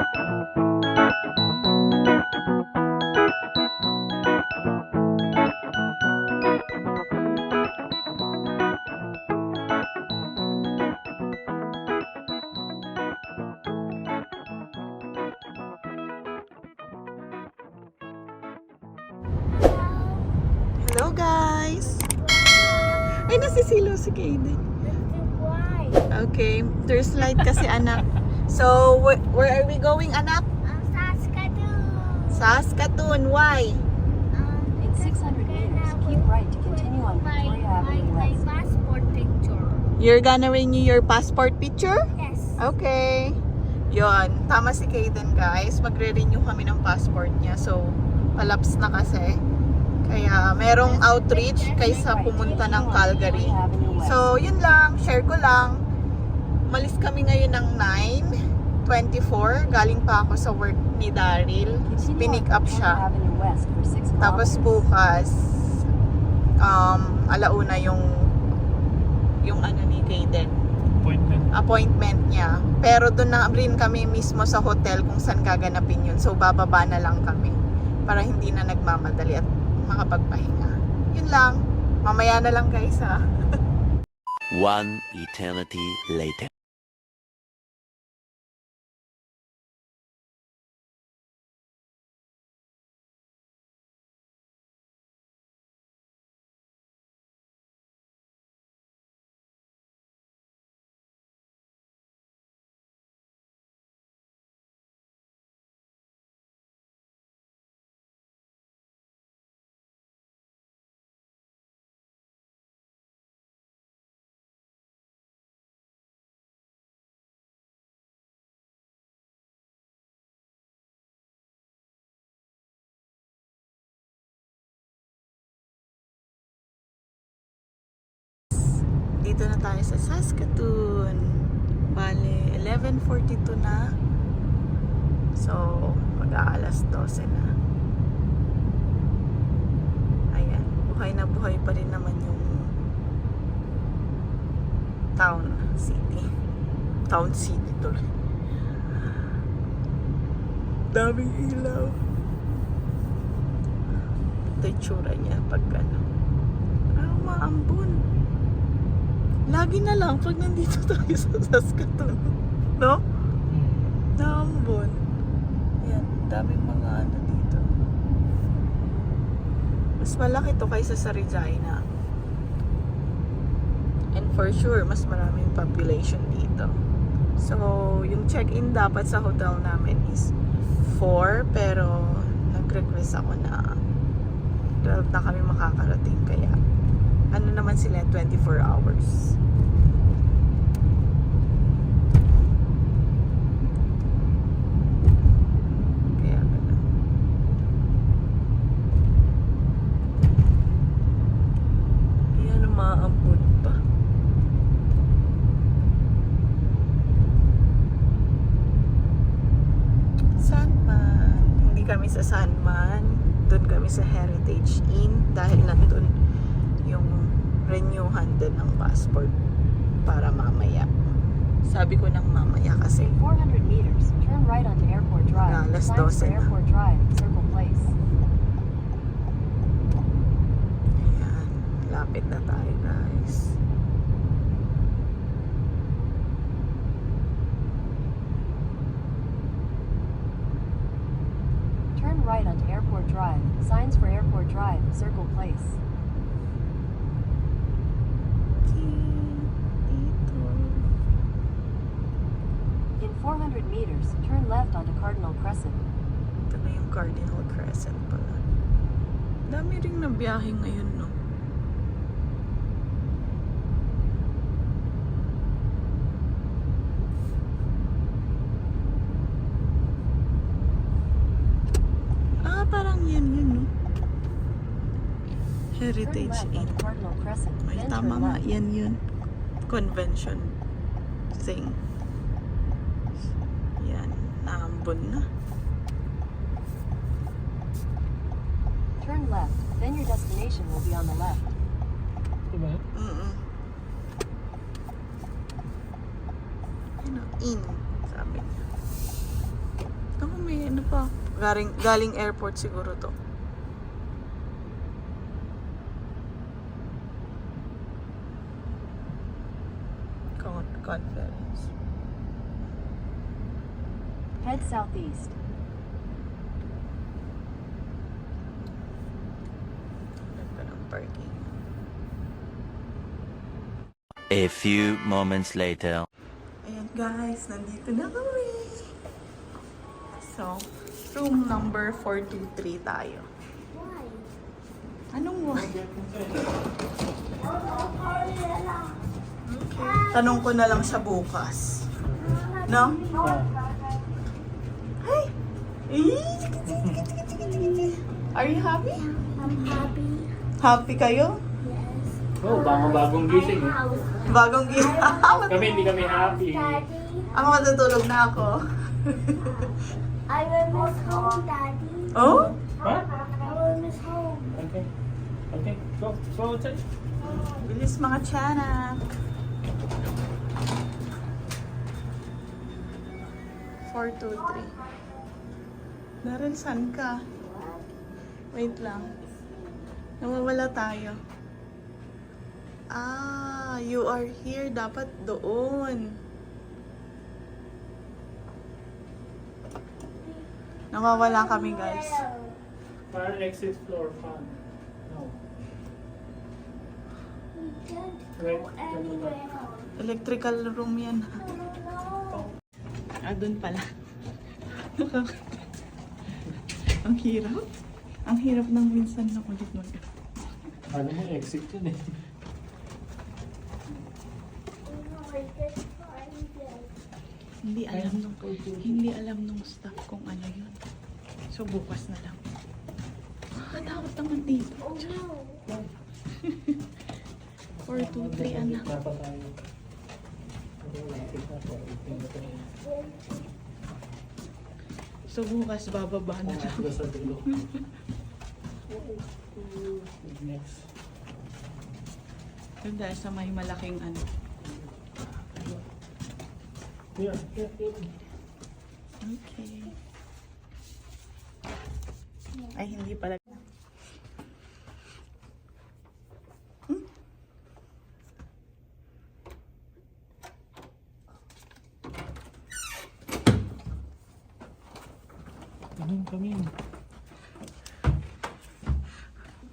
Hello guys! Ay, nasisilo si Kaden. Okay, there's light kasi anak. So, where are we going anak? Saskatoon. Saskatoon, why? In 600 meters, keep right to continue on Victoria Avenue My West. passport picture. You're gonna renew your passport picture? Yes. Okay. Yon, tama si Kaden guys. Magre-renew kami ng passport niya. So, palaps na kasi. Kaya merong outreach kaysa pumunta ng Calgary. So, yun lang. Share ko lang. Malis kami ngayon ng 9:24. Galing pa ako sa work ni Daryl. Pinick up siya. Tapos bukas, alauna yung ano ni Kaden. Appointment niya. Pero doon na rin kami mismo sa hotel kung saan gaganapin yun. So, bababa na lang kami. Para hindi na nagmamadali at makapagpahinga. Yun lang. Mamaya na lang guys ha. One eternity later. Dito na tayo sa Saskatoon. Bale, 11:42 na. So, mag-aalas 12 na. Ayan. Buhay na buhay pa rin naman yung town city. Town city tuloy. Daming ilaw. Ito yung tsura niya pag ano. Maambon. Lagi na lang pag nandito tayo sa Saskatoon. No? Naambon. Yan. Daming mga ano dito. Mas malaki to kaysa sa Regina. And for sure, mas maraming population dito. So, yung check-in dapat sa hotel namin is 4. Pero, nag-request ako na 12 na kami makakarating. Kaya, ano naman sila, 24 hours. Kaya ganun. Ayan, umaampun pa. Sandman. Hindi kami sa Sandman. Doon kami sa Heritage Inn. Dahil nandun yung renewhan din ng passport para mamaya. Sabi ko ng mamaya kasi 400 meters, turn right onto Airport Drive. alas Signs 12 for na. Airport Drive, Circle Place. Ayan, lapit na tayo guys. Turn right onto Airport Drive. Signs for Airport Drive, Circle Place. In 400 meters, turn left onto Cardinal Crescent. Ito na yung Cardinal Crescent pala. Dami ring nabiyahe ngayon, no? Parang yan yun, no? Turn Heritage left Inn. onto Cardinal Crescent. Ay, Then tama turn nga. left. Yan yun. Convention thing. Yan. Naambon na. Turn left. Then your destination will be on the left. Diba? Ano? In. Sabi niya. eh. Ano pa? Galing airport siguro to. Conference. Head southeast. Ganda ng parking. A few moments later. Ayan guys, nandito na kami. So, room number 423 tayo. Anong why? Tanong ko na lang siya bukas. No? Hi! Are you happy? I'm happy. Happy kayo? Yes. Oh, bagong gising eh. Bagong ginawa. Kami hindi kami happy. Daddy, Ako matutulog na ako. I will miss home, Daddy. Oh? Ha? I will miss home. Okay. Okay, go. Go outside. Bilis mga tiyanak. 423. Darren, saan ka? Wait lang. Nawawala tayo. Ah, you are here. Dapat doon. Nawawala kami, guys. Fire exit floor fan. No. We can't Wait. go anywhere. Electrical room yan. No. Ah, doon pala. Ang hirap. Ang hirap ng minsan na ulit mag Ano mo, exit yun eh. We can't find it. Hindi alam nung staff kung ano yun. So bukas na lang. Takot naman dito. Oh no. 423 anak. Dapat tayo. Lapit na po. So bukas bababa na lang. Diba sa dulo? Next. Yun dahil sa may malaking ano. Here, here, here. Okay. Ay, hindi pala. Anong kami?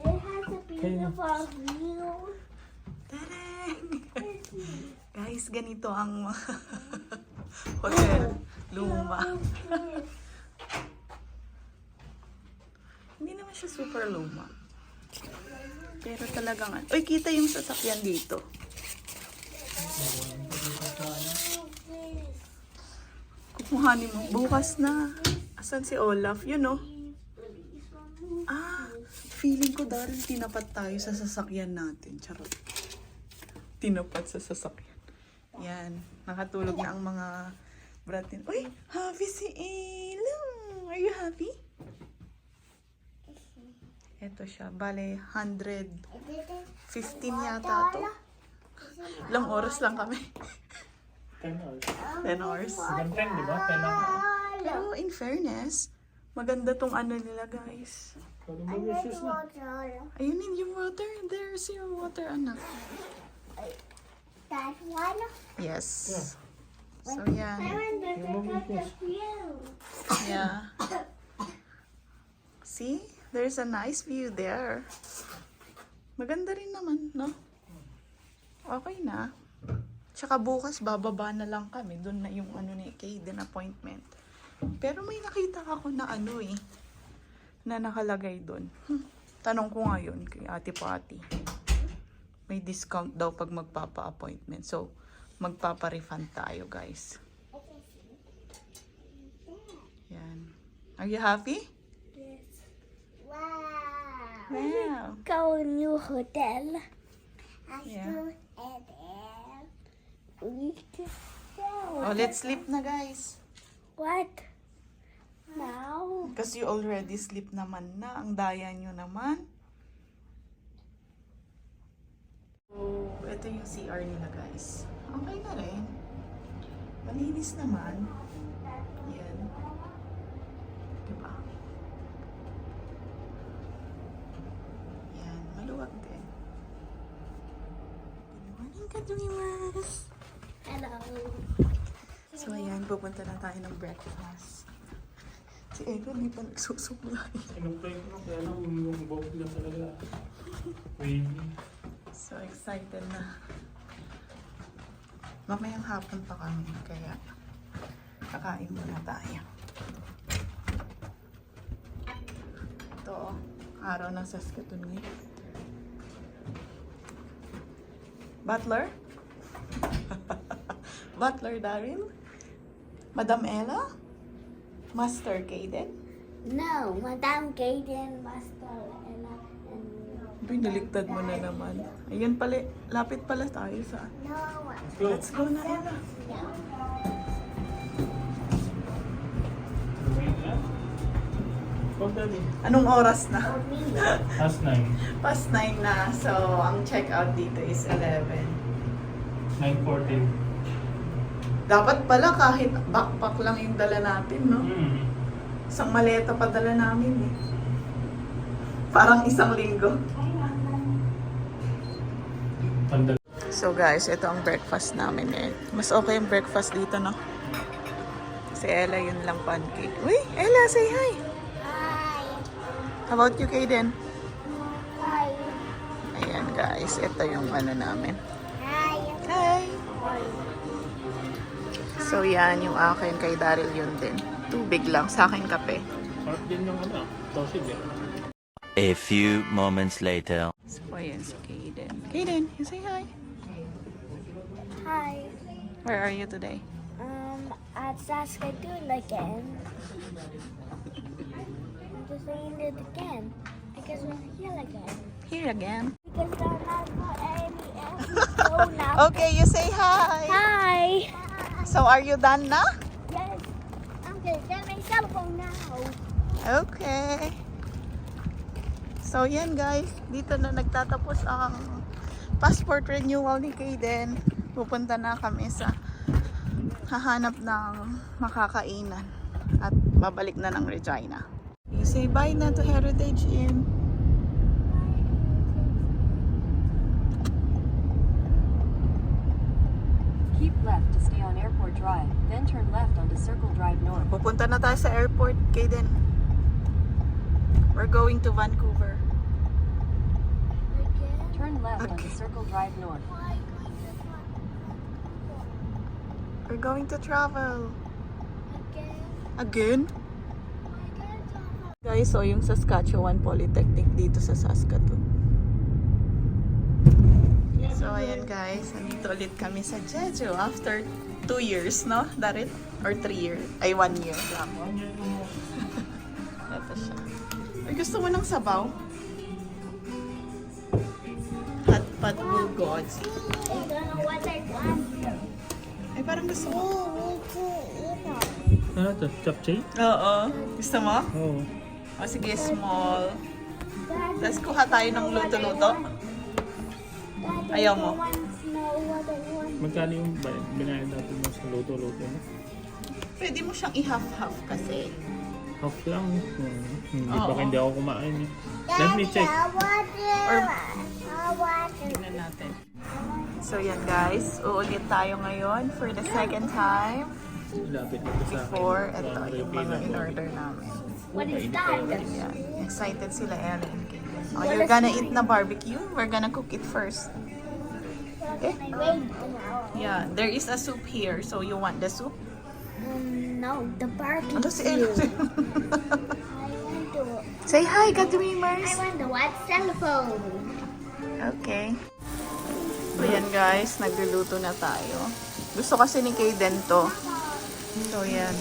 There has a beautiful view. Tarang! Guys, ganito ang hotel. Luma. Hindi naman siya super luma. Pero talagang... Uy, kita yung sasakyan dito. Kukuhanin mo. Bukas na. Asan si Olaf? Yun, no? Ah, feeling ko dahil tinapat tayo sa sasakyan natin. Charot. Tinapat sa sasakyan. Yan. Nakatulog na ang mga bratin. Uy, happy si Elang. Are you happy? Ito siya. Bale, 115 yata to. Ilang oras lang kami. 10 hours. 10 hours. Hanggang 10, di ba? 10 hours. Pero in fairness, maganda tong ano nila, guys. Pwede mo yung shoes na. Ayun in yung water. There's your water, anak. That one. Yes. So, yan. Look at the view. Yeah. See? There's a nice view there. Maganda rin naman, no? Okay na. Tsaka bukas, bababa na lang kami. Doon na yung ano ni Kaden appointment. Pero may nakita ako na ano eh. Na nakalagay doon. Tanong ko ngayon kay Ate Pati. May discount daw pag magpapa-appointment. So, magpapa-refund tayo, guys. Yan. Are you happy? Wow. Wow. Go new hotel. Yeah. We can go. Oh, let's sleep na, guys. What? Now? Kasi you already sleep naman na. Ang daya nyo naman. So, ito yung CR nila, guys. Okay na rin. Malinis naman. Yan. So ayan, pupunta na tayo ng breakfast. Si Ego hindi pa nagsusuklay. Inumpay ko na kaya lang yung buhok niya talaga. Wavy. So excited na. Mamayang hapon pa kami, kaya kakain muna tayo. Ito, araw ng Saskatoon ngayon. Butler? Butler Daryl? Madam Ella? Master Kaden? No, Madame Kaden, Master, and Binaliktad mo na naman. Ayun pala, lapit pala tayo sa... no, Let's go na, Ella. Come daddy. Anong oras na? Past 9. Past 9 na. So, ang check-out dito is 11. 9:14. Dapat pala kahit backpack lang yung dala natin, no? Isang maleta pa dala namin eh. Parang isang linggo. Pandal. So guys, ito ang breakfast namin eh. Mas okay yung breakfast dito, no? Si Ella, yun lang pancake. Uy, Ella, say hi! hi, How about you, Kaden? hi, Ayan guys, ito yung ano namin. hi. Hi! So yan, yung akin kay Daryl yun din. Tubig lang, sa akin kape. Sarap din yung ano. Tosig eh. A few moments later. So ayan si Kaden. Kaden, you say hi. Hi. Where are you today? At Saskatoon again. I'm just saying it again. Because we're here again. Here again. Because there are not any else. now. Okay, you say hi. Hi. So are you done na? Yes. I'm gonna get my cell phone now. Okay. So yan guys, dito na nagtatapos ang passport renewal ni Kaden. Pupunta na kami sa hahanap ng makakainan at babalik na ng Regina. You say bye na to Heritage Inn. Keep left to stay on Airport Drive, then turn left onto Circle Drive North. Pupunta na tayo sa airport, Kaden. We're going to Vancouver. Again. Turn left onto Okay. Circle Drive North. We're going to travel. Again. Again? Guys, so yung Saskatchewan Polytechnic dito sa Saskatoon. So ayan guys, nandito ulit kami sa Jeju after 2 years, no? Darit? Or 3 years? Ay, 1 year. Ito siya. Ay, gusto mo ng sabaw? Hot pot bulgogi. I don't know what I want. Ay, parang gusto mo. Ano to? Chapchay? Oo. Gusto mo? Oo. O sige, small. Tapos kuha tayo ng luto-luto. Ayaw mo? Magkano yung binayad natin mo sa loto-loto mo? Pwede mo siyang i-half-half kasi. Half lang. Hindi Oo. baka hindi ako kumain eh. Let me check. Or, tingnan natin. So yan guys, uulit tayo ngayon for the second time. Lapit dito sa akin. Before, ito Parang yung Filipino. mga in-order namin. What is that? Yan. Excited sila Ella and Kaden. Oh, you're gonna eat na barbecue? We're gonna cook it first. Okay? Yeah, there is a soup here. So you want the soup? No, the barbecue. Ano si Ella? I want to. Say hi, ka-dreamers! I want the white cell phone. Okay. So yan guys, nagluluto na tayo. Gusto kasi ni Kaden to. So yan.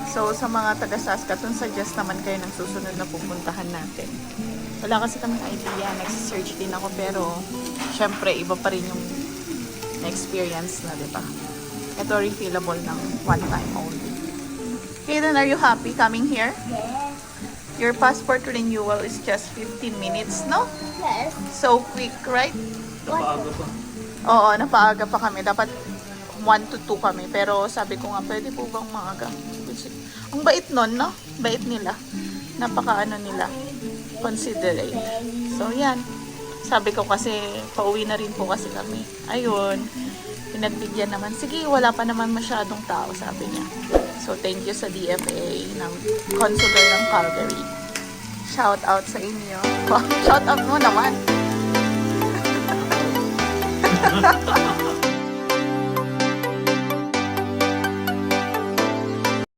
So sa mga taga Saskatoon, suggest naman kayo ng susunod na pupuntahan natin. Wala kasi kaming idea, nag-search din ako pero syempre iba pa rin yung experience na, di ba? Ito refillable ng one time only. Kaden, are you happy coming here? Yes. Your passport renewal is just 15 minutes, no? Yes. So quick, right? Napaaga pa. Oo, napaaga pa kami. Dapat 1 to 2 kami. Pero sabi ko nga, pwede po bang maaga? Ang bait nun, no? Bait nila. Napaka ano nila. Considerate. So, yan. Sabi ko kasi, pauwi na rin po kasi kami. Ayun. Pinagbigyan naman. Sige, wala pa naman masyadong tao, sabi niya. So, thank you sa DFA ng Consular ng Calgary. Shout out sa inyo. Shout out mo naman.